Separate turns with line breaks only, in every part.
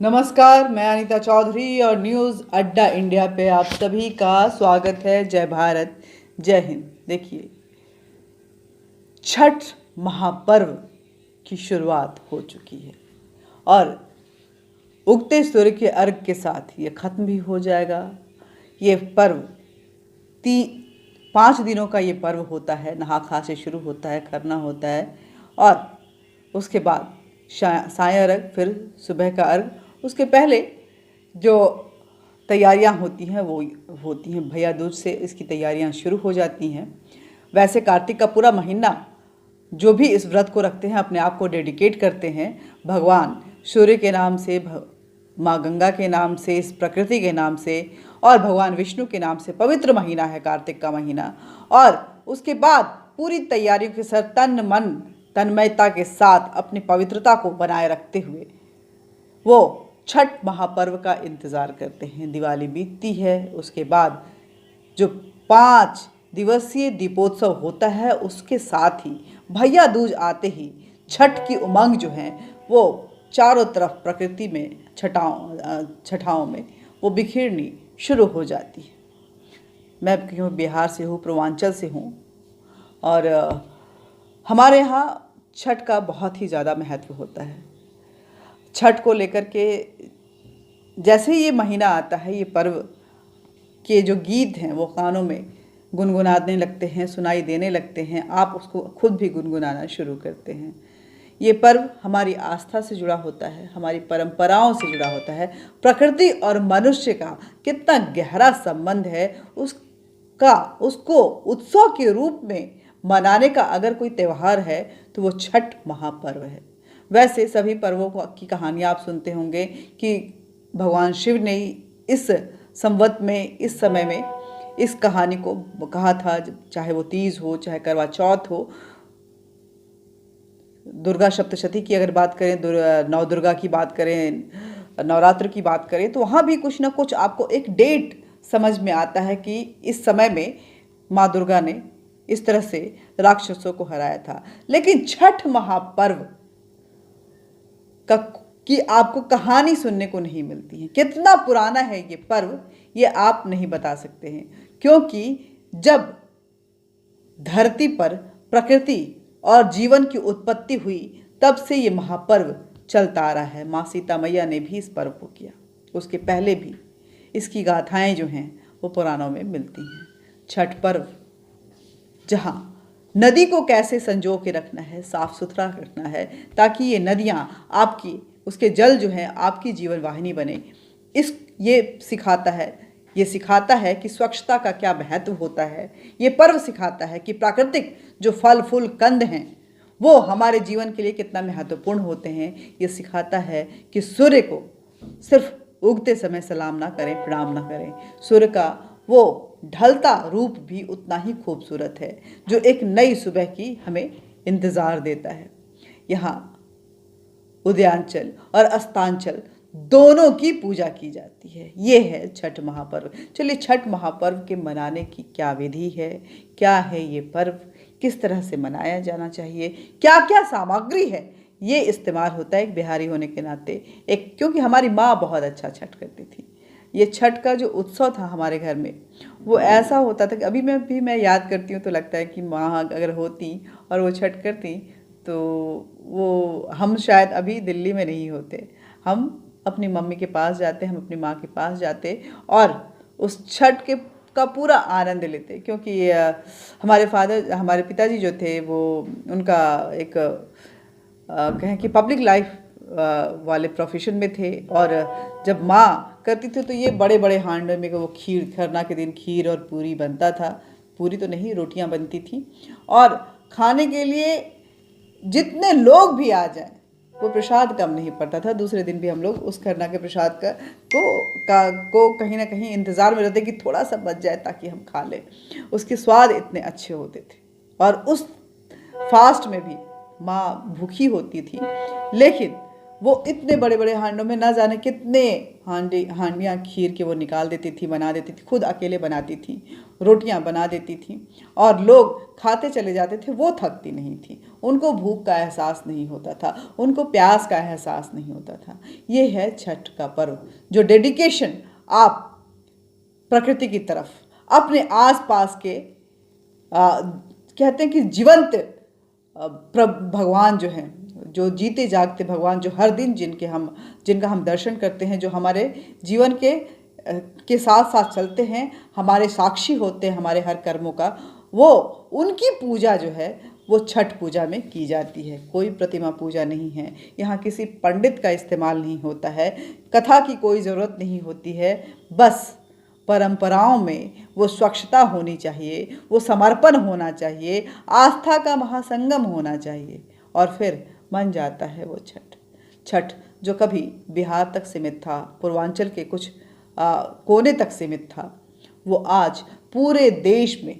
नमस्कार, मैं अनीता चौधरी और न्यूज़ अड्डा इंडिया पे आप सभी का स्वागत है। जय भारत, जय हिंद। देखिए, छठ महापर्व की शुरुआत हो चुकी है और उगते सूर्य के अर्घ के साथ ये ख़त्म भी हो जाएगा। ये पर्व 5 दिनों का ये पर्व होता है। नहा खा से शुरू होता है, खरना होता है और उसके बाद साय अर्घ, फिर सुबह का अर्घ। उसके पहले जो तैयारियां होती हैं वो होती हैं भैया दूज से इसकी तैयारियां शुरू हो जाती हैं। वैसे कार्तिक का पूरा महीना जो भी इस व्रत को रखते हैं, अपने आप को डेडिकेट करते हैं भगवान सूर्य के नाम से, माँ गंगा के नाम से, इस प्रकृति के नाम से और भगवान विष्णु के नाम से पवित्र महीना है कार्तिक का महीना। और उसके बाद पूरी तैयारियों के साथ तन मन तन्मयता के साथ अपनी पवित्रता को बनाए रखते हुए वो छठ महापर्व का इंतज़ार करते हैं। दिवाली बीतती है, उसके बाद जो 5 दिवसीय दीपोत्सव होता है उसके साथ ही भैया दूज आते ही छठ की उमंग जो है वो चारों तरफ प्रकृति में छठाओं में वो बिखेरनी शुरू हो जाती है। मैं क्यों बिहार से हूँ, पूर्वांचल से हूँ और हमारे यहाँ छठ का बहुत ही ज़्यादा महत्व होता है। छठ को लेकर के जैसे ही ये महीना आता है, ये पर्व के जो गीत हैं वो कानों में गुनगुनाने लगते हैं, सुनाई देने लगते हैं। आप उसको खुद भी गुनगुनाना शुरू करते हैं। ये पर्व हमारी आस्था से जुड़ा होता है, हमारी परंपराओं से जुड़ा होता है। प्रकृति और मनुष्य का कितना गहरा संबंध है उसको उत्सव के रूप में मनाने का अगर कोई त्यौहार है तो वो छठ महापर्व है। वैसे सभी पर्वों की कहानियाँ आप सुनते होंगे कि भगवान शिव ने इस संवत में, इस समय में इस कहानी को कहा था। चाहे वो तीज हो, चाहे करवा चौथ हो, दुर्गा सप्तशती की अगर बात करें, नौ दुर्गा की बात करें, नवरात्र की बात करें, तो वहाँ भी कुछ ना कुछ आपको एक डेट समझ में आता है कि इस समय में माँ दुर्गा ने इस तरह से राक्षसों को हराया था। लेकिन छठ महापर्व की आपको कहानी सुनने को नहीं मिलती है। कितना पुराना है ये पर्व, ये आप नहीं बता सकते हैं, क्योंकि जब धरती पर प्रकृति और जीवन की उत्पत्ति हुई तब से ये महापर्व चलता आ रहा है। माँ सीता मैया ने भी इस पर्व को किया, उसके पहले भी इसकी गाथाएं जो हैं वो पुराणों में मिलती हैं। छठ पर्व जहाँ नदी को कैसे संजो के रखना है, साफ सुथरा रखना है, ताकि ये नदियाँ आपकी, उसके जल जो है आपकी जीवन वाहिनी बने, ये सिखाता है कि स्वच्छता का क्या महत्व होता है। ये पर्व सिखाता है कि प्राकृतिक जो फल फूल कंद हैं वो हमारे जीवन के लिए कितना महत्वपूर्ण होते हैं। ये सिखाता है कि सूर्य को सिर्फ उगते समय सलाम ना करें, प्रणाम ना करें। सूर्य का वो ढलता रूप भी उतना ही खूबसूरत है जो एक नई सुबह की हमें इंतज़ार देता है। यहाँ उदयांचल और अस्तांचल दोनों की पूजा की जाती है। ये है छठ महापर्व। चलिए, छठ महापर्व के मनाने की क्या विधि है, क्या है ये पर्व, किस तरह से मनाया जाना चाहिए, क्या क्या सामग्री है, ये इस्तेमाल होता है एक बिहारी होने के नाते। क्योंकि हमारी माँ बहुत अच्छा छठ करती थी। ये छठ का जो उत्सव था हमारे घर में वो ऐसा होता था कि अभी मैं याद करती हूँ तो लगता है कि माँ अगर होती और वो छठ करती तो वो हम शायद अभी दिल्ली में नहीं होते। हम अपनी मम्मी के पास जाते, हम अपनी माँ के पास जाते और उस छठ का पूरा आनंद लेते। क्योंकि हमारे पिताजी जो थे वो उनका एक कहें कि पब्लिक लाइफ वाले प्रोफेशन में थे और जब माँ करती थी तो ये बड़े बड़े हांडे में वो खीर, खरना के दिन खीर और पूरी बनता था। पूरी तो नहीं, रोटियां बनती थी और खाने के लिए जितने लोग भी आ जाएं वो प्रसाद कम नहीं पड़ता था। दूसरे दिन भी हम लोग उस खरना के प्रसाद को कहीं ना कहीं इंतज़ार में रहते कि थोड़ा सा बच जाए ताकि हम खा लें। उसके स्वाद इतने अच्छे होते थे और उस फास्ट में भी माँ भूखी होती थी, लेकिन वो इतने बड़े बड़े हांडों में ना जाने कितने हांडियाँ खीर के वो निकाल देती थी, बना देती थी, खुद अकेले बनाती थी, रोटियां बना देती थी और लोग खाते चले जाते थे। वो थकती नहीं थी, उनको भूख का एहसास नहीं होता था, उनको प्यास का एहसास नहीं होता था। ये है छठ का पर्व, जो डेडिकेशन आप प्रकृति की तरफ, अपने आसपास के कहते हैं कि जीवंत भगवान जो हैं, जो जीते जागते भगवान, जो हर दिन जिनका हम दर्शन करते हैं, जो हमारे जीवन के साथ साथ चलते हैं, हमारे साक्षी होते हैं हमारे हर कर्मों का, वो उनकी पूजा जो है वो छठ पूजा में की जाती है। कोई प्रतिमा पूजा नहीं है, यहाँ किसी पंडित का इस्तेमाल नहीं होता है, कथा की कोई ज़रूरत नहीं होती है। बस परंपराओं में वो स्वच्छता होनी चाहिए, वो समर्पण होना चाहिए, आस्था का महासंगम होना चाहिए, और फिर बन जाता है वो छठ जो कभी बिहार तक सीमित था, पूर्वांचल के कुछ कोने तक सीमित था, वो आज पूरे देश में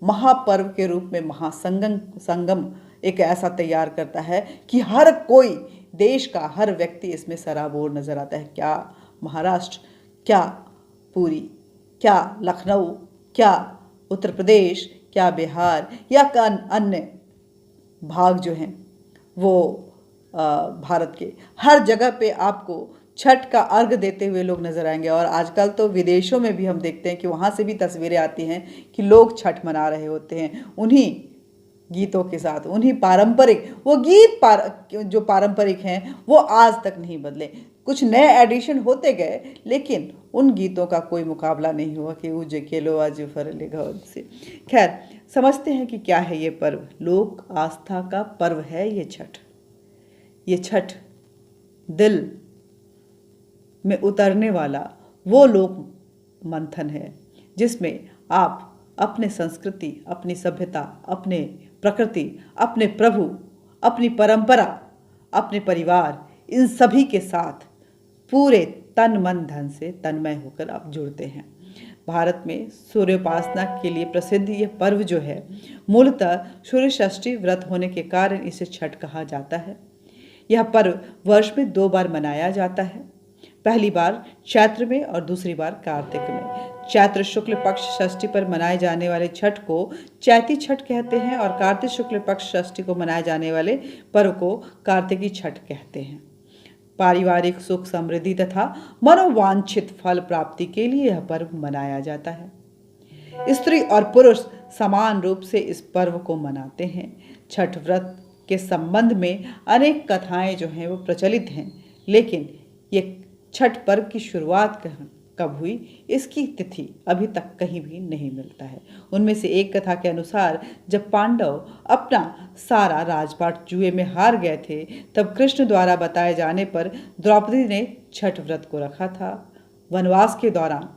महापर्व के रूप में संगम एक ऐसा तैयार करता है कि हर कोई, देश का हर व्यक्ति इसमें सराबोर नजर आता है। क्या महाराष्ट्र, क्या पुरी, क्या लखनऊ, क्या उत्तर प्रदेश, क्या बिहार या अन्य भाग जो हैं वो भारत के हर जगह पे आपको छठ का अर्घ देते हुए लोग नजर आएंगे। और आजकल तो विदेशों में भी हम देखते हैं कि वहाँ से भी तस्वीरें आती हैं कि लोग छठ मना रहे होते हैं उन्हीं गीतों के साथ, उन्हीं पारंपरिक, वो जो पारंपरिक हैं वो आज तक नहीं बदले। कुछ नए एडिशन होते गए लेकिन उन गीतों का कोई मुकाबला नहीं हुआ कि उज खेलो आज फरले गौर से। खैर, समझते हैं कि क्या है ये पर्व। लोक आस्था का पर्व है ये छठ। ये छठ दिल में उतरने वाला वो लोक मंथन है जिसमें आप अपने संस्कृति, अपनी सभ्यता, अपने प्रकृति, अपने प्रभु, अपनी परंपरा, अपने परिवार, इन सभी के साथ पूरे तन मन धन से तन्मय होकर आप जुड़ते हैं। भारत में सूर्योपासना के लिए प्रसिद्ध ये पर्व जो है, मूलतः सूर्य षष्ठी व्रत होने के कारण इसे छठ कहा जाता है। यह पर्व वर्ष में 2 बार मनाया जाता है, पहली बार चैत्र में और दूसरी बार कार्तिक में। चैत्र शुक्ल पक्ष षष्ठी पर मनाए जाने वाले छठ को चैती छठ कहते हैं और कार्तिक शुक्ल पक्ष षष्ठी को मनाए जाने वाले पर्व को कार्तिकी छठ कहते हैं। पारिवारिक सुख समृद्धि तथा मनोवांछित फल प्राप्ति के लिए यह पर्व मनाया जाता है। स्त्री और पुरुष समान रूप से इस पर्व को मनाते हैं। छठ व्रत के संबंध में अनेक कथाएं जो हैं वो प्रचलित हैं, लेकिन ये छठ पर्व की शुरुआत कब हुई इसकी तिथि अभी तक कहीं भी नहीं मिलता है। उनमें से एक कथा के अनुसार जब पांडव अपना सारा राजपाट जुए में हार गए थे, तब कृष्ण द्वारा बताए जाने पर द्रौपदी ने छठ व्रत को रखा था। वनवास के दौरान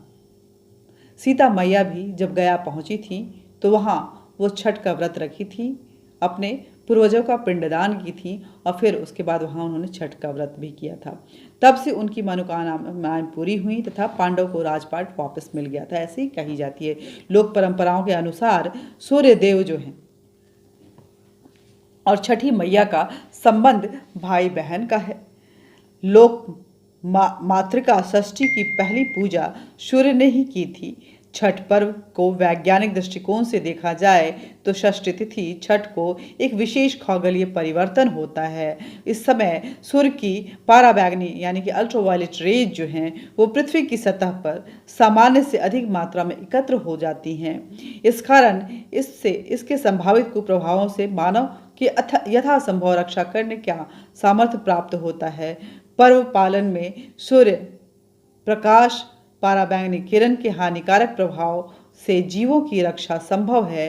सीता मैया भी जब गया पहुंची थी तो वहां वो छठ का व्रत रखी थी, अपने पूर्वजों का पिंडदान की थी और फिर उसके बाद वहाँ उन्होंने छठ का व्रत भी किया था। तब से उनकी मनोकामनाएं पूरी हुई तथा पांडव को राजपाट वापस मिल गया था, ऐसी कही जाती है। लोक परंपराओं के अनुसार सूर्य देव जो हैं और छठी मैया का संबंध भाई बहन का है। लोक मातृका षष्ठी की पहली पूजा सूर्य ने ही की थी। छठ पर्व को वैज्ञानिक दृष्टिकोण से देखा जाए तो षष्ठी तिथि छठ को एक विशेष खगोलीय परिवर्तन होता है। इस समय सूर्य की पराबैंगनी यानी कि अल्ट्रावायलेट रेज जो हैं वो पृथ्वी की सतह पर सामान्य से अधिक मात्रा में एकत्र हो जाती हैं। इस कारण इसके संभावित कुप्रभावों से मानव की यथासंभव रक्षा करने का सामर्थ्य प्राप्त होता है। पर्व पालन में सूर्य प्रकाश पराबैंगनी किरण के हानिकारक प्रभाव से जीवों की रक्षा संभव है।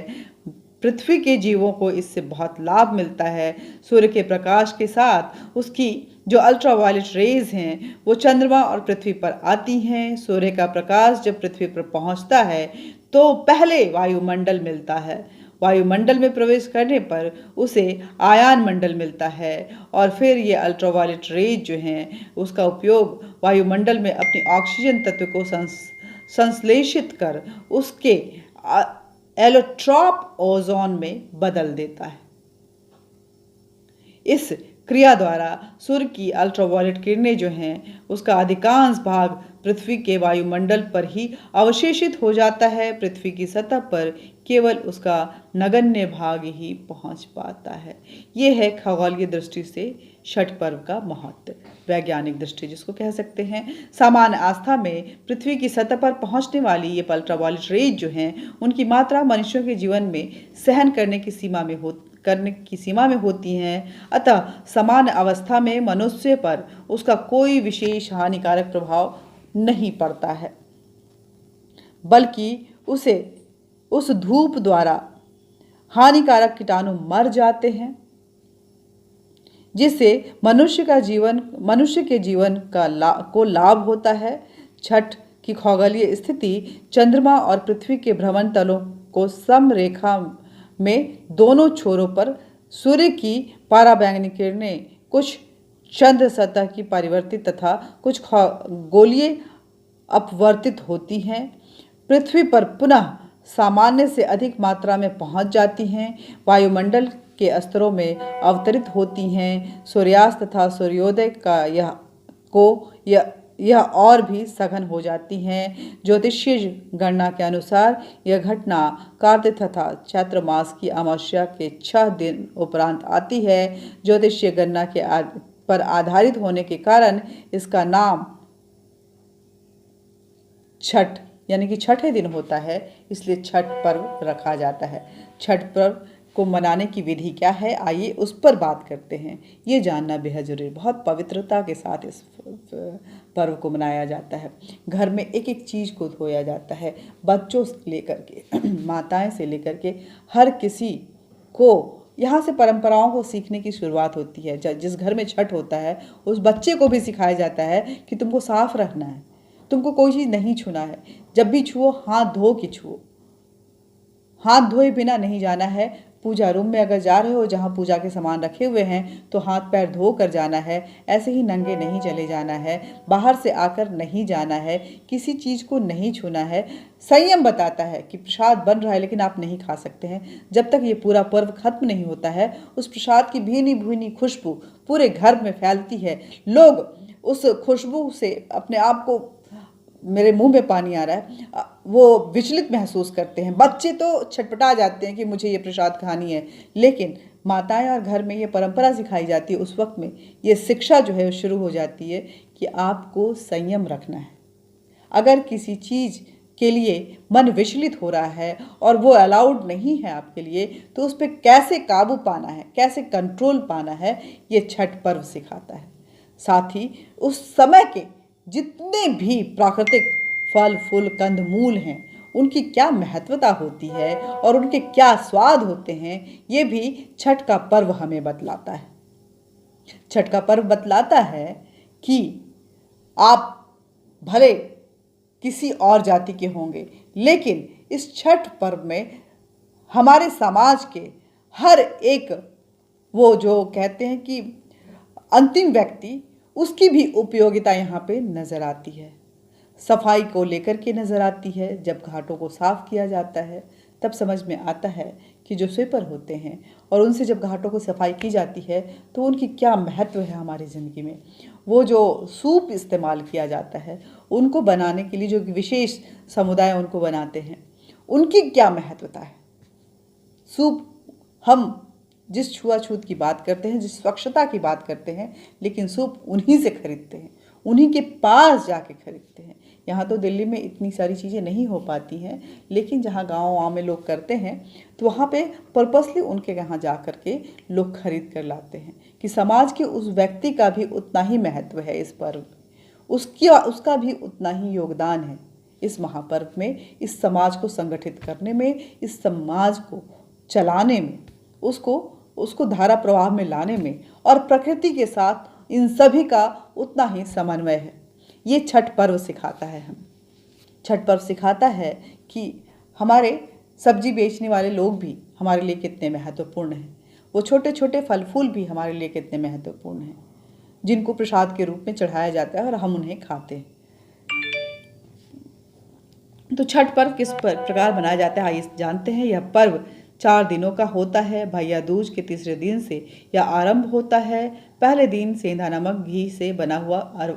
पृथ्वी के जीवों को इससे बहुत लाभ मिलता है। सूर्य के प्रकाश के साथ उसकी जो अल्ट्रावायलेट रेज हैं वो चंद्रमा और पृथ्वी पर आती हैं। सूर्य का प्रकाश जब पृथ्वी पर पहुंचता है तो पहले वायुमंडल मिलता है। वायुमंडल में प्रवेश करने पर उसे आयन मंडल मिलता है और फिर ये अल्ट्रावायलेट रेज जो हैं उसका उपयोग वायुमंडल में अपनी ऑक्सीजन तत्व को संश्लेषित कर उसके एलोट्रॉप ओजोन में बदल देता है। इस क्रिया द्वारा सूर्य की अल्ट्रावायलेट किरणें जो हैं उसका अधिकांश भाग पृथ्वी के वायुमंडल पर ही अवशेषित हो जाता है। पृथ्वी की सतह पर केवल उसका नगण्य भाग ही पहुंच पाता है। ये है खगोलीय दृष्टि से छठ पर्व का महत्व। वैज्ञानिक दृष्टि जिसको कह सकते हैं, सामान्य आस्था में पृथ्वी की सतह पर पहुंचने वाली ये अल्ट्रावायलेट रेज जो हैं उनकी मात्रा मनुष्यों के जीवन में सहन करने की सीमा में होती हैं। अतः सामान्य अवस्था में मनुष्य पर उसका कोई विशेष हानिकारक प्रभाव नहीं पड़ता है, बल्कि उस धूप द्वारा हानिकारक कीटाणु मर जाते हैं, जिससे मनुष्य के जीवन को लाभ होता है। छठ की खगोलीय स्थिति चंद्रमा और पृथ्वी के भ्रमण तलों को समरेखा में दोनों छोरों पर सूर्य की पराबैंगनी किरणें कुछ चंद्र सतह की परिवर्तित तथा कुछ खगोलीय अपवर्तित होती हैं, पृथ्वी पर पुनः सामान्य से अधिक मात्रा में पहुंच जाती हैं, वायुमंडल के स्तरों में अवतरित होती हैं। सूर्यास्त तथा सूर्योदय का यह और भी सघन हो जाती हैं। ज्योतिषीय गणना के अनुसार यह घटना कार्तिक तथा चैत्र मास की अमावस्या के 6 दिन उपरांत आती है। ज्योतिषीय गणना पर आधारित होने के कारण इसका नाम छठ यानी कि छठे दिन होता है, इसलिए छठ पर्व रखा जाता है। छठ पर्व को मनाने की विधि क्या है, आइए उस पर बात करते हैं। ये जानना बेहद जरूरी, बहुत पवित्रता के साथ इस पर्व को मनाया जाता है। घर में एक एक चीज़ को धोया जाता है, बच्चों से लेकर के माताएं से लेकर के हर किसी को यहाँ से परंपराओं को सीखने की शुरुआत होती है। जिस घर में छठ होता है उस बच्चे को भी सिखाया जाता है कि तुमको साफ रखना है, तुमको कोई चीज़ नहीं छूना है, जब भी छुओ हाथ धो के छुओ, हाथ धोए बिना नहीं जाना है। पूजा रूम में अगर जा रहे हो जहाँ पूजा के सामान रखे हुए हैं तो हाथ पैर धो कर जाना है, ऐसे ही नंगे नहीं चले जाना है, बाहर से आकर नहीं जाना है, किसी चीज़ को नहीं छूना है। संयम बताता है कि प्रसाद बन रहा है लेकिन आप नहीं खा सकते हैं। जब तक ये पूरा पर्व खत्म नहीं होता है उस प्रसाद की भीनी भीनी खुशबू पूरे घर में फैलती है। लोग उस खुशबू से अपने आप को, मेरे मुंह में पानी आ रहा है, वो विचलित महसूस करते हैं। बच्चे तो छटपटा जाते हैं कि मुझे ये प्रसाद खानी है, लेकिन माताएं और घर में ये परंपरा सिखाई जाती है, उस वक्त में ये शिक्षा जो है शुरू हो जाती है कि आपको संयम रखना है। अगर किसी चीज़ के लिए मन विचलित हो रहा है और वो अलाउड नहीं है आपके लिए, तो उस पर कैसे काबू पाना है, कैसे कंट्रोल पाना है, ये छठ पर्व सिखाता है। साथ ही उस समय के जितने भी प्राकृतिक फल फूल कंद मूल हैं उनकी क्या महत्वता होती है और उनके क्या स्वाद होते हैं, ये भी छठ का पर्व हमें बतलाता है। छठ का पर्व बतलाता है कि आप भले किसी और जाति के होंगे, लेकिन इस छठ पर्व में हमारे समाज के हर एक, वो जो कहते हैं कि अंतिम व्यक्ति, उसकी भी उपयोगिता यहाँ पे नज़र आती है। सफाई को लेकर के नज़र आती है। जब घाटों को साफ किया जाता है तब समझ में आता है कि जो स्वीपर होते हैं और उनसे जब घाटों को सफाई की जाती है तो उनकी क्या महत्व है हमारी ज़िंदगी में। वो जो सूप इस्तेमाल किया जाता है उनको बनाने के लिए, जो विशेष समुदाय उनको बनाते हैं, उनकी क्या महत्वता है। सूप हम जिस छुआछूत की बात करते हैं, जिस स्वच्छता की बात करते हैं, लेकिन सूप उन्हीं से खरीदते हैं, उन्हीं के पास जाके खरीदते हैं। यहाँ तो दिल्ली में इतनी सारी चीज़ें नहीं हो पाती हैं, लेकिन जहाँ गाँव में लोग करते हैं तो वहाँ पे पर्पसली उनके यहाँ जा कर के लोग खरीद कर लाते हैं कि समाज के उस व्यक्ति का भी उतना ही महत्व है इस पर्व, उसका भी उतना ही योगदान है इस महापर्व में, इस समाज को संगठित करने में, इस समाज को चलाने में, उसको धारा प्रवाह में लाने में, और प्रकृति के साथ इन सभी का उतना ही समन्वय है। ये छठ पर्व सिखाता है हमें। छठ पर्व सिखाता है कि हमारे सब्जी बेचने वाले लोग भी हमारे लिए कितने महत्वपूर्ण हैं, वो छोटे छोटे फल फूल भी हमारे लिए कितने महत्वपूर्ण हैं, जिनको प्रसाद के रूप में चढ़ाया जाता है और हम उन्हें खाते हैं। तो छठ पर्व किस प्रकार मनाया जाता है आइए जानते हैं। यह पर्व 4 दिनों का होता है। भैया दूज के तीसरे दिन से यह आरंभ होता है। पहले दिन सेंधा नमक घी से बना हुआ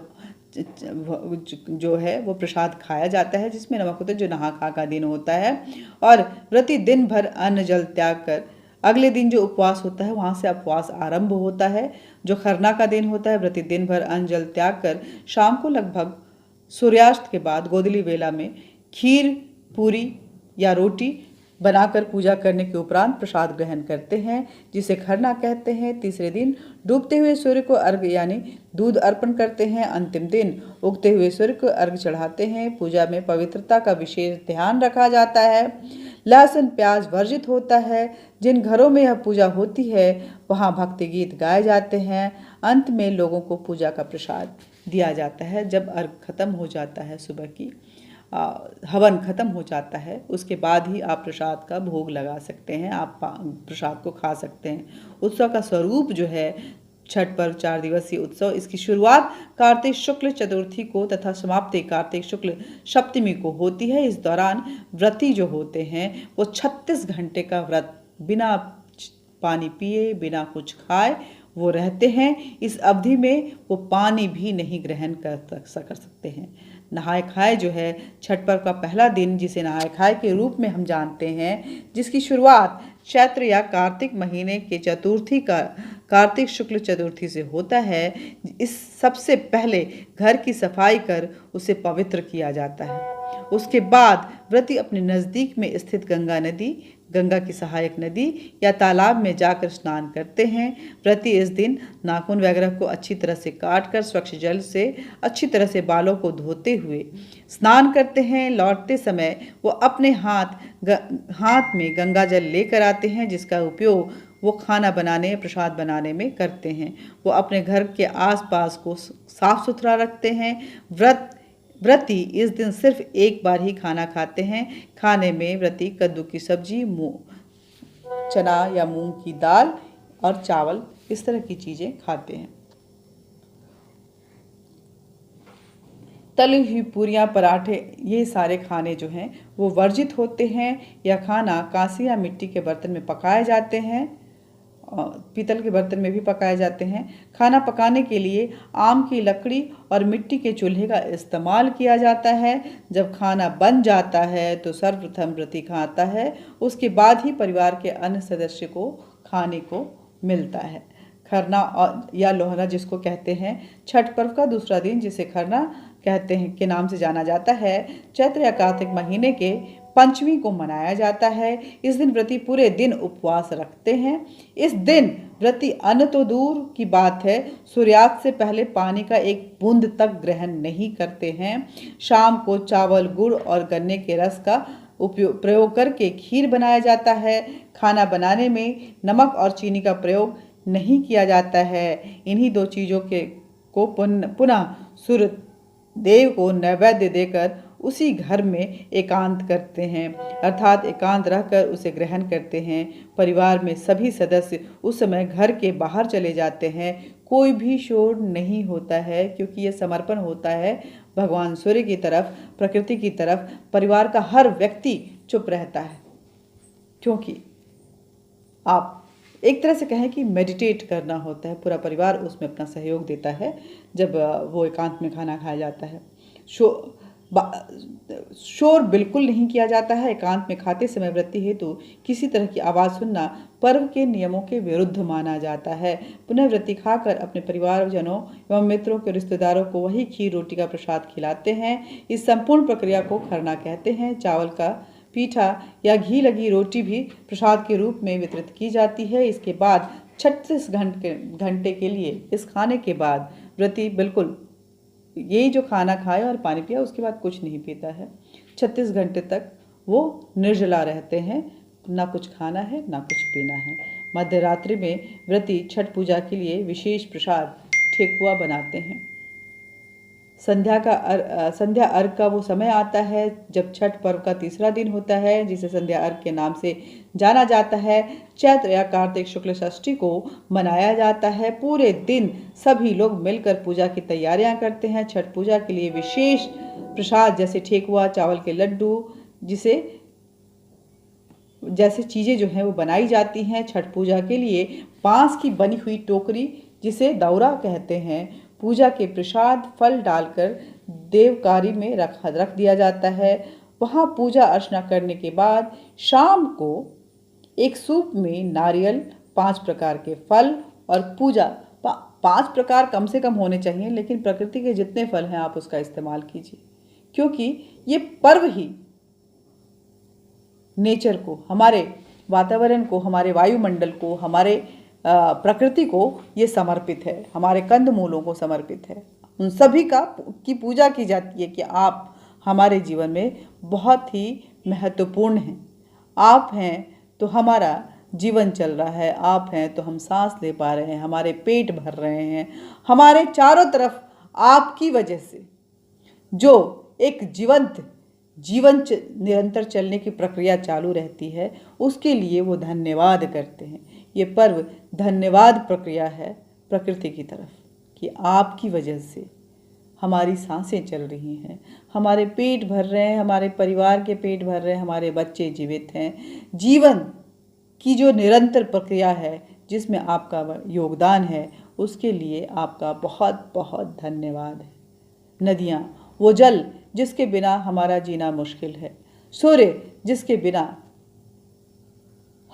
जो है वो प्रसाद खाया जाता है, जिसमें नमक होता है, जो नहा खा का दिन होता है। और व्रती दिन भर अन्न जल त्याग कर अगले दिन जो उपवास होता है वहाँ से उपवास आरंभ होता है। जो खरना का दिन होता है, व्रती दिन भर अन्न जल त्याग कर शाम को लगभग सूर्यास्त के बाद गोदली वेला में खीर, पूरी या रोटी बनाकर पूजा करने के उपरांत प्रसाद ग्रहण करते हैं, जिसे खरना कहते हैं। तीसरे दिन डूबते हुए सूर्य को अर्घ्य यानी दूध अर्पण करते हैं। अंतिम दिन उगते हुए सूर्य को अर्घ्य चढ़ाते हैं। पूजा में पवित्रता का विशेष ध्यान रखा जाता है। लहसुन प्याज वर्जित होता है। जिन घरों में यह पूजा होती है वहाँ भक्ति गीत गाए जाते हैं। अंत में लोगों को पूजा का प्रसाद दिया जाता है। जब अर्घ्य खत्म हो जाता है, सुबह की हवन खत्म हो जाता है, उसके बाद ही आप प्रसाद का भोग लगा सकते हैं, आप प्रसाद को खा सकते हैं। उत्सव का स्वरूप जो है छठ पर्व 4 दिवसीय उत्सव, इसकी शुरुआत कार्तिक शुक्ल चतुर्थी को तथा समाप्ति कार्तिक शुक्ल सप्तमी को होती है। इस दौरान व्रती जो होते हैं वो 36 घंटे का व्रत बिना पानी पिए, बिना कुछ खाए वो रहते हैं। इस अवधि में वो पानी भी नहीं ग्रहण कर सकते हैं। नहाय खाए जो है छठ पर्व का पहला दिन, जिसे नहाय खाए के रूप में हम जानते हैं, जिसकी शुरुआत चैत्र या कार्तिक महीने के चतुर्थी का कार्तिक शुक्ल चतुर्थी से होता है। इस सबसे पहले घर की सफाई कर उसे पवित्र किया जाता है। उसके बाद व्रती अपने नज़दीक में स्थित गंगा नदी, गंगा की सहायक नदी या तालाब में जाकर स्नान करते हैं। व्रती इस दिन नाखून वगैरह को अच्छी तरह से काट कर स्वच्छ जल से अच्छी तरह से बालों को धोते हुए स्नान करते हैं। लौटते समय वो अपने हाथ में गंगा जल लेकर आते हैं, जिसका उपयोग वो खाना बनाने, प्रसाद बनाने में करते हैं। वो अपने घर के आसपास को साफ सुथरा रखते हैं। व्रती इस दिन सिर्फ एक बार ही खाना खाते हैं। खाने में व्रती कद्दू की सब्जी, चना या मूंग की दाल और चावल, इस तरह की चीज़ें खाते हैं। तली हुई पूरियाँ, पराठे, ये सारे खाने जो हैं वो वर्जित होते हैं। यह खाना कांसे या मिट्टी के बर्तन में पकाए जाते हैं, पीतल के बर्तन में भी पकाए जाते हैं। खाना पकाने के लिए आम की लकड़ी और मिट्टी के चूल्हे का इस्तेमाल किया जाता है। जब खाना बन जाता है तो सर्वप्रथम व्रती खाता है, उसके बाद ही परिवार के अन्य सदस्य को खाने को मिलता है। खरना या लोहरा जिसको कहते हैं, छठ पर्व का दूसरा दिन, जिसे खरना कहते हैं के नाम से जाना जाता है, चैत्र या कार्तिक महीने के पंचमी को मनाया जाता है। इस दिन व्रती पूरे दिन उपवास रखते हैं। इस दिन व्रती अन्न तो दूर की बात है, सूर्यास्त से पहले पानी का एक बूंद तक ग्रहण नहीं करते हैं। शाम को चावल, गुड़ और गन्ने के रस का प्रयोग करके खीर बनाया जाता है। खाना बनाने में नमक और चीनी का प्रयोग नहीं किया जाता है। इन्हीं 2 चीज़ों को पुनः सूर्य देव को नैवेद्य देकर उसी घर में एकांत करते हैं, अर्थात एकांत रहकर उसे ग्रहण करते हैं। परिवार में सभी सदस्य उस समय घर के बाहर चले जाते हैं। कोई भी शोर नहीं होता है, क्योंकि यह समर्पण होता है भगवान सूर्य की तरफ, प्रकृति की तरफ। परिवार का हर व्यक्ति चुप रहता है, क्योंकि आप एक तरह से कहें कि मेडिटेट करना होता है। पूरा परिवार उसमें अपना सहयोग देता है जब वो एकांत में खाना खाया जाता है। शोर बिल्कुल नहीं किया जाता है। एकांत में खाते समय व्रती हेतु किसी तरह की आवाज़ सुनना पर्व के नियमों के विरुद्ध माना जाता है। पुनः व्रती खाकर अपने परिवारजनों एवं मित्रों के रिश्तेदारों को वही खीर रोटी का प्रसाद खिलाते हैं। इस संपूर्ण प्रक्रिया को खरना कहते हैं। चावल का पीठा या घी लगी रोटी भी प्रसाद के रूप में वितरित की जाती है। इसके बाद 36 घंटे के लिए इस खाने के बाद व्रती बिल्कुल यही जो खाना खाया और पानी पिया, उसके बाद कुछ नहीं पीता है। 36 घंटे तक वो निर्जला रहते हैं, ना कुछ खाना है ना कुछ पीना है। मध्य रात्रि में व्रती छठ पूजा के लिए विशेष प्रसाद ठेकुआ बनाते हैं। संध्या अर्घ का वो समय आता है जब छठ पर्व का तीसरा दिन होता है, जिसे संध्या अर्घ के नाम से जाना जाता है। चैत्र या कार्तिक शुक्ल षष्ठी को मनाया जाता है। पूरे दिन सभी लोग मिलकर पूजा की तैयारियां करते हैं। छठ पूजा के लिए विशेष प्रसाद जैसे ठेकुआ, चावल के लड्डू, जिसे जैसे चीज़ें जो हैं वो बनाई जाती हैं छठ पूजा के लिए। बांस की बनी हुई टोकरी, जिसे दौरा कहते हैं, पूजा के प्रसाद फल डालकर देवकारी में रख दिया जाता है। वहाँ पूजा अर्चना करने के बाद शाम को एक सूप में नारियल, 5 प्रकार के फल और पूजा 5 प्रकार कम से कम होने चाहिए, लेकिन प्रकृति के जितने फल हैं आप उसका इस्तेमाल कीजिए, क्योंकि ये पर्व ही नेचर को, हमारे वातावरण को, हमारे वायुमंडल को, हमारे प्रकृति को ये समर्पित है, हमारे कंदमूलों को समर्पित है। उन सभी की पूजा की जाती है कि आप हमारे जीवन में बहुत ही महत्वपूर्ण हैं। आप हैं तो हमारा जीवन चल रहा है, आप हैं तो हम सांस ले पा रहे हैं, हमारे पेट भर रहे हैं। हमारे चारों तरफ आपकी वजह से जो एक जीवंत जीवन निरंतर चलने की प्रक्रिया चालू रहती है, उसके लिए वो धन्यवाद करते हैं। ये पर्व धन्यवाद प्रक्रिया है प्रकृति की तरफ कि आपकी वजह से हमारी सांसें चल रही हैं, हमारे पेट भर रहे हैं, हमारे परिवार के पेट भर रहे हैं, हमारे बच्चे जीवित हैं। जीवन की जो निरंतर प्रक्रिया है जिसमें आपका योगदान है, उसके लिए आपका बहुत बहुत धन्यवाद है। नदियाँ, वो जल जिसके बिना हमारा जीना मुश्किल है, सूर्य जिसके बिना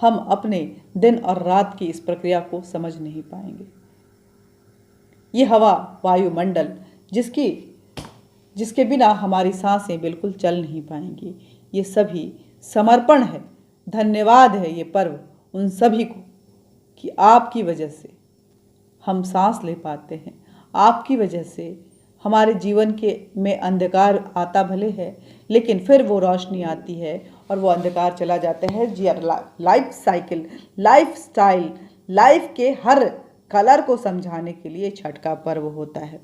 हम अपने दिन और रात की इस प्रक्रिया को समझ नहीं पाएंगे, ये हवा, वायुमंडल जिसके बिना हमारी सांसें बिल्कुल चल नहीं पाएंगी, ये सभी समर्पण है, धन्यवाद है ये पर्व उन सभी को कि आपकी वजह से हम सांस ले पाते हैं। आपकी वजह से हमारे जीवन में अंधकार आता भले है, लेकिन फिर वो रोशनी आती है और वो अंधकार चला जाता है। जी, life cycle, life style, life के हर कलर को समझाने के लिए छठ का पर्व होता है।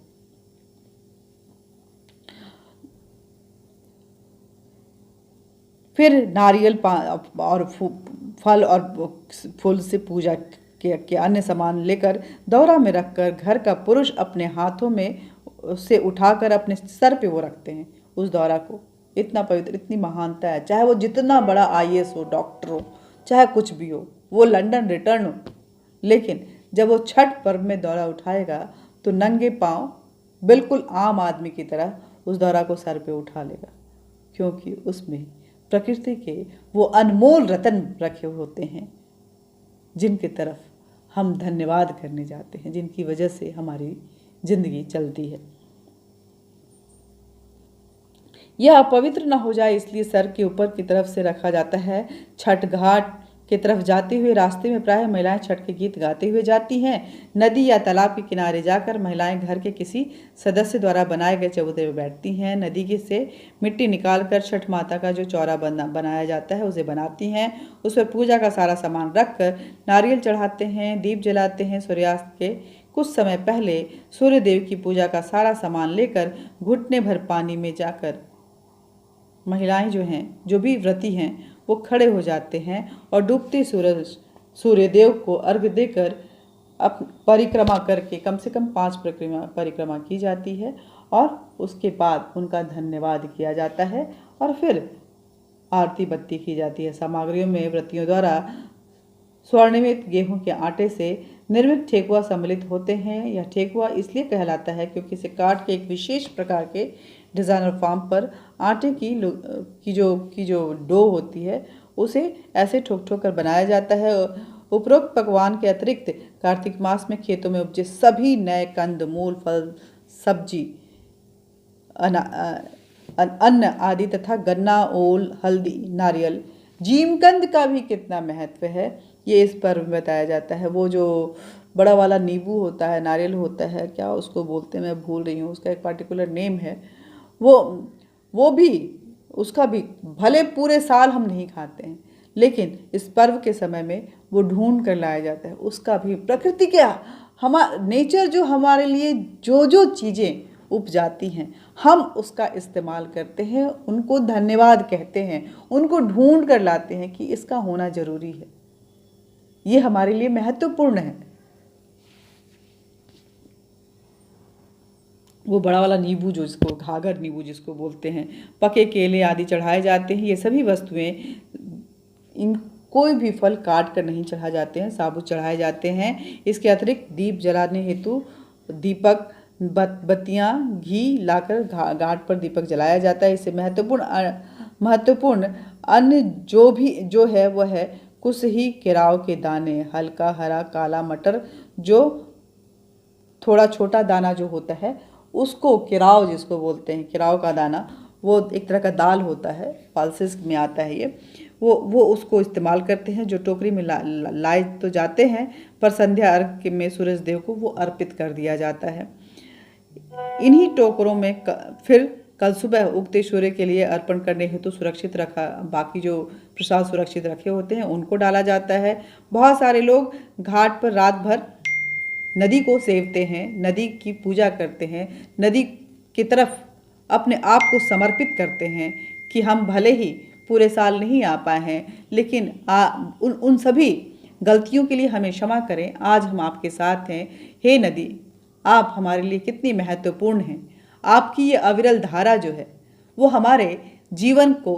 फिर नारियल और फल और फूल से पूजा के अन्य सामान लेकर दौरा में रखकर घर का पुरुष अपने हाथों में उससे उठाकर अपने सर पे वो रखते हैं उस दौरा को। इतना पवित्र, इतनी महानता है, चाहे वो जितना बड़ा IAS हो, डॉक्टर हो, चाहे कुछ भी हो, वो लंदन रिटर्न हो, लेकिन जब वो छठ पर्व में दौरा उठाएगा तो नंगे पांव बिल्कुल आम आदमी की तरह उस दौरा को सर पे उठा लेगा, क्योंकि उसमें प्रकृति के वो अनमोल रतन रखे होते हैं जिनकी तरफ हम धन्यवाद करने जाते हैं, जिनकी वजह से हमारी जिंदगी चलती है। यह अपवित्र न हो जाए इसलिए सर के ऊपर की तरफ से रखा जाता है। छठ घाट की तरफ जाते हुए रास्ते में प्रायः महिलाएं छठ के गीत गाते हुए जाती हैं। नदी या तालाब के किनारे जाकर महिलाएं घर के किसी सदस्य द्वारा बनाए गए चबूतरे में बैठती हैं। नदी के से मिट्टी निकालकर छठ माता का जो चौरा बनाया जाता है उसे बनाती हैं। उस पर पूजा का सारा सामान रखकर नारियल चढ़ाते हैं, दीप जलाते हैं। सूर्यास्त के कुछ समय पहले सूर्य देव की पूजा का सारा सामान लेकर घुटने भर पानी में जाकर महिलाएं जो भी व्रती हैं वो खड़े हो जाते हैं और डूबते सूर्य देव को अर्घ्य देकर परिक्रमा करके कम से कम 5 परिक्रमा की जाती है और उसके बाद उनका धन्यवाद किया जाता है और फिर आरती बत्ती की जाती है। सामग्रियों में व्रतियों द्वारा स्वर्णिमित गेहूं के आटे से निर्मित ठेकुआ सम्मिलित होते हैं। यह ठेकुआ इसलिए कहलाता है क्योंकि इसे काट के एक विशेष प्रकार के डिज़ाइनर फॉर्म पर आटे की जो डो होती है उसे ऐसे ठोक ठोक कर बनाया जाता है। उपरोक्त पकवान के अतिरिक्त कार्तिक मास में खेतों में उपजे सभी नए कंद मूल, फल, सब्जी, अन्न आदि तथा गन्ना, ओल, हल्दी, नारियल, जीमकंद का भी कितना महत्व है ये इस पर्व में बताया जाता है। वो जो बड़ा वाला नींबू होता है, नारियल होता है, क्या उसको बोलते हैं मैं भूल रही हूँ, उसका एक पार्टिकुलर नेम है, वो भी, उसका भी भले पूरे साल हम नहीं खाते हैं, लेकिन इस पर्व के समय में वो ढूंढ कर लाया जाता है। उसका भी प्रकृति के नेचर जो हमारे लिए जो चीज़ें उपजाती हैं हम उसका इस्तेमाल करते हैं, उनको धन्यवाद कहते हैं, उनको ढूंढ कर लाते हैं कि इसका होना जरूरी है, ये हमारे लिए महत्वपूर्ण है। वो बड़ा वाला नींबू जो जिसको घाघर नींबू जिसको बोलते हैं, पके केले आदि चढ़ाए जाते हैं। ये सभी वस्तुएं इन कोई भी फल काट कर नहीं चढ़ा जाते हैं, साबुत चढ़ाए जाते हैं। इसके अतिरिक्त दीप जलाने हेतु दीपक, बत्तियाँ, घी लाकर घाट पर दीपक जलाया जाता है। इससे महत्वपूर्ण अन्य जो है वह है कुछ ही केराव के दाने, हल्का हरा काला मटर, जो थोड़ा छोटा दाना जो होता है उसको केराव जिसको बोलते हैं, केराव का दाना, वो एक तरह का दाल होता है, पल्सेस में आता है ये, वो उसको इस्तेमाल करते हैं, जो टोकरी में लाए तो जाते हैं, पर संध्या अर्घ में सूरज देव को वो अर्पित कर दिया जाता है। इन्हीं टोकरों में फिर कल सुबह उगते सूर्य के लिए अर्पण करने हेतु सुरक्षित रखा, बाकी जो प्रसाद सुरक्षित रखे होते हैं उनको डाला जाता है। बहुत सारे लोग घाट पर रात भर नदी को सेवते हैं, नदी की पूजा करते हैं, नदी की तरफ अपने आप को समर्पित करते हैं कि हम भले ही पूरे साल नहीं आ पाए हैं, लेकिन उन सभी गलतियों के लिए हमें क्षमा करें, आज हम आपके साथ हैं। हे नदी, आप हमारे लिए कितनी महत्वपूर्ण हैं। आपकी ये अविरल धारा जो है वो हमारे जीवन को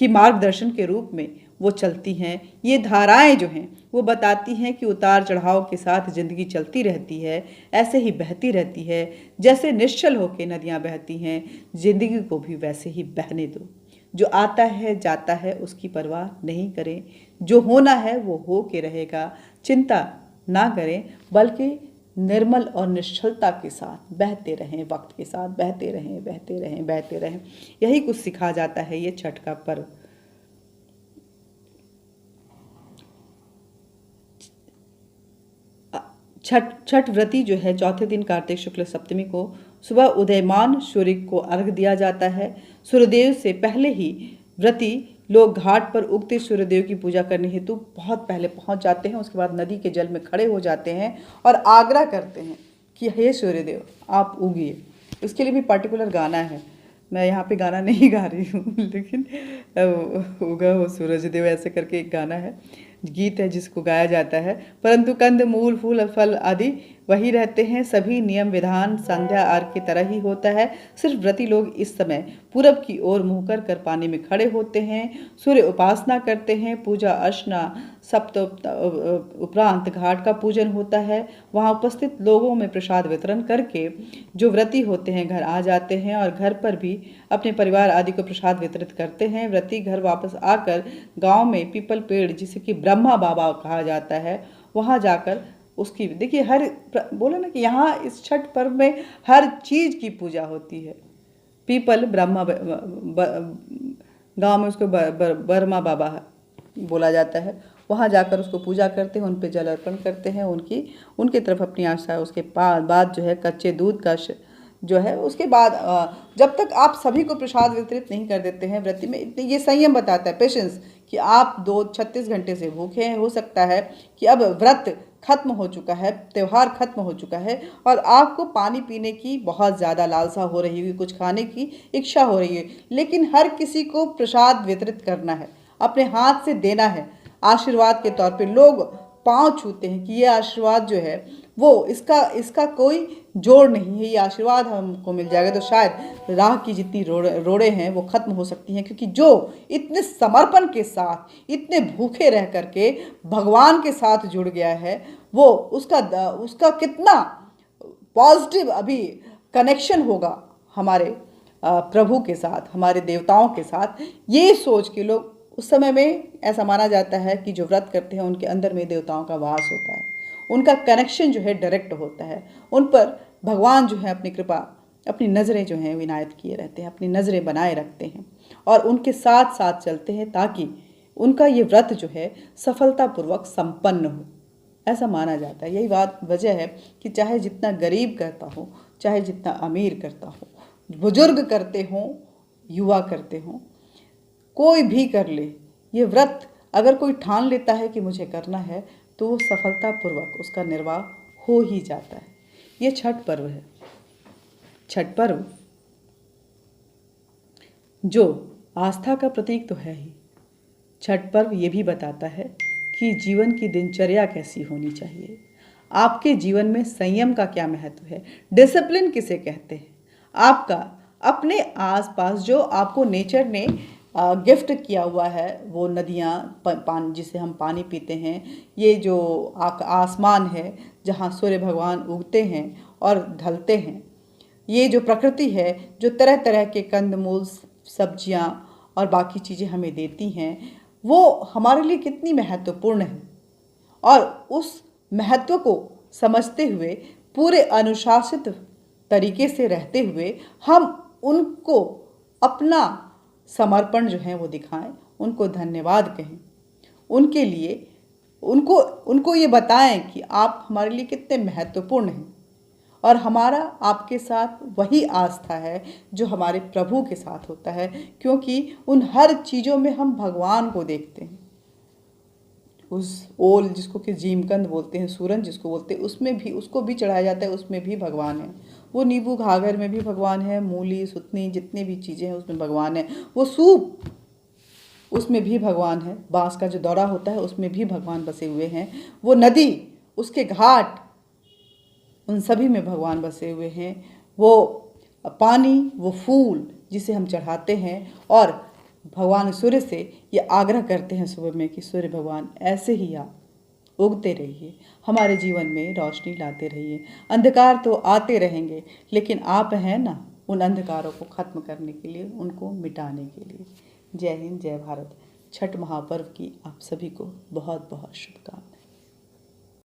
की मार्गदर्शन के रूप में वो चलती हैं। ये धाराएं जो हैं वो बताती हैं कि उतार चढ़ाव के साथ ज़िंदगी चलती रहती है, ऐसे ही बहती रहती है। जैसे निश्चल होकर नदियाँ बहती हैं, ज़िंदगी को भी वैसे ही बहने दो। जो आता है जाता है उसकी परवाह नहीं करें, जो होना है वो हो के रहेगा। चिंता ना करें, बल्कि निर्मल और निश्चलता के साथ बहते रहें, वक्त के साथ बहते रहें, बहते रहें, बहते रहें। यही कुछ सिखा जाता है ये छठ का पर्व। छठ व्रती जो है चौथे दिन कार्तिक शुक्ल सप्तमी को सुबह उदयमान सूर्य को अर्घ दिया जाता है। सूर्यदेव से पहले ही व्रती लोग घाट पर उगते सूर्यदेव की पूजा करने हेतु बहुत पहले पहुंच जाते हैं। उसके बाद नदी के जल में खड़े हो जाते हैं और आग्रह करते हैं कि हे सूर्यदेव आप उगिए। इसके लिए भी पर्टिकुलर गाना है, मैं यहाँ पे गाना नहीं गा रही हूँ, लेकिन उगा हो सूरज देव ऐसे करके एक गाना है, गीत है जिसको गाया जाता है। परंतु कंद मूल फूल फल आदि वही रहते हैं, सभी नियम विधान संध्या अर्घ की तरह ही होता है। सिर्फ व्रती लोग इस समय पूरब की ओर मुँह कर पानी में खड़े होते हैं, सूर्य उपासना करते हैं। पूजा अर्चना सप्त उपरांत घाट का पूजन होता है। वहाँ उपस्थित लोगों में प्रसाद वितरण करके जो व्रती होते हैं घर आ जाते हैं और घर पर भी अपने परिवार आदि को प्रसाद वितरित करते हैं। व्रती घर वापस आकर गांव में पीपल पेड़, जिसे कि ब्रह्मा बाबा कहा जाता है, वहाँ जाकर उसकी देखिए बोले ना कि यहाँ इस छठ पर्व में हर चीज़ की पूजा होती है। पीपल ब्रह्मा, गांव में उसको ब्रह्मा बाबा बोला जाता है। वहाँ जाकर उसको पूजा करते हैं, उन पे जल अर्पण करते हैं, उनकी तरफ अपनी आशा। उसके बाद जो है कच्चे दूध का जो है, उसके बाद जब तक आप सभी को प्रसाद वितरित नहीं कर देते हैं व्रती में, ये संयम बताता है, पेशेंस, कि आप 36 घंटे से भूखे हैं। हो सकता है कि अब व्रत खत्म हो चुका है, त्यौहार खत्म हो चुका है और आपको पानी पीने की बहुत ज़्यादा लालसा हो रही है, कुछ खाने की इच्छा हो रही है, लेकिन हर किसी को प्रसाद वितरित करना है, अपने हाथ से देना है। आशीर्वाद के तौर पे लोग पांव छूते हैं कि ये आशीर्वाद जो है वो इसका कोई जोड़ नहीं है, ये आशीर्वाद हमको मिल जाएगा तो शायद राह की जितनी रोड़े हैं वो खत्म हो सकती हैं। क्योंकि जो इतने समर्पण के साथ, इतने भूखे रह करके भगवान के साथ जुड़ गया है, वो उसका कितना पॉजिटिव अभी कनेक्शन होगा हमारे प्रभु के साथ, हमारे देवताओं के साथ। ये सोच के लोग उस समय में, ऐसा माना जाता है कि जो व्रत करते हैं उनके अंदर में देवताओं का वास होता है, उनका कनेक्शन जो है डायरेक्ट होता है, उन पर भगवान जो है अपनी कृपा, अपनी नज़रें जो हैं विनायत किए रहते हैं, अपनी नज़रें बनाए रखते हैं और उनके साथ साथ चलते हैं ताकि उनका ये व्रत जो है सफलतापूर्वक संपन्न हो, ऐसा माना जाता है। यही वजह है कि चाहे जितना गरीब करता हो, चाहे जितना अमीर करता हो, बुजुर्ग करते हों, युवा करते हों, कोई भी कर ले, ये व्रत अगर कोई ठान लेता है कि मुझे करना है तो वो सफलतापूर्वक उसका निर्वाह हो ही जाता है। ये छठ पर्व है। छठ पर्व जो आस्था का प्रतीक तो है ही, छठ पर्व ये भी बताता है कि जीवन की दिनचर्या कैसी होनी चाहिए, आपके जीवन में संयम का क्या महत्व है, डिसिप्लिन किसे कहते हैं, आपका अपने आसपास जो आपको नेचर ने गिफ्ट किया हुआ है वो नदियाँ, पानी जिसे हम पानी पीते हैं, ये जो आसमान है जहाँ सूर्य भगवान उगते हैं और ढलते हैं, ये जो प्रकृति है जो तरह तरह के कंदमूल, सब्जियाँ और बाकी चीज़ें हमें देती हैं, वो हमारे लिए कितनी महत्वपूर्ण है। और उस महत्व को समझते हुए, पूरे अनुशासित तरीके से रहते हुए, हम उनको अपना समर्पण जो है वो दिखाएं, उनको धन्यवाद कहें, उनके लिए उनको ये बताएं कि आप हमारे लिए कितने महत्वपूर्ण हैं। और हमारा आपके साथ वही आस्था है जो हमारे प्रभु के साथ होता है, क्योंकि उन हर चीज़ों में हम भगवान को देखते हैं। उस ओल जिसको कि जीमकंद बोलते हैं, सूरन जिसको बोलते हैं, उसमें भी उसको भी चढ़ाया जाता है, उसमें भी भगवान है। वो नींबू घाघर में भी भगवान है, मूली सुतनी जितनी भी चीज़ें हैं उसमें भगवान है। वो सूप उसमें भी भगवान है, बांस का जो दौरा होता है उसमें भी भगवान बसे हुए हैं। वो नदी, उसके घाट, उन सभी में भगवान बसे हुए हैं। वो पानी, वो फूल जिसे हम चढ़ाते हैं, और भगवान सूर्य से ये आग्रह करते हैं सुबह में कि सूर्य भगवान ऐसे ही आप उगते रहिए, हमारे जीवन में रोशनी लाते रहिए। अंधकार तो आते रहेंगे, लेकिन आप हैं ना उन अंधकारों को खत्म करने के लिए, उनको मिटाने के लिए। जय हिंद, जय भारत। छठ महापर्व की आप सभी को बहुत बहुत शुभकामनाएं।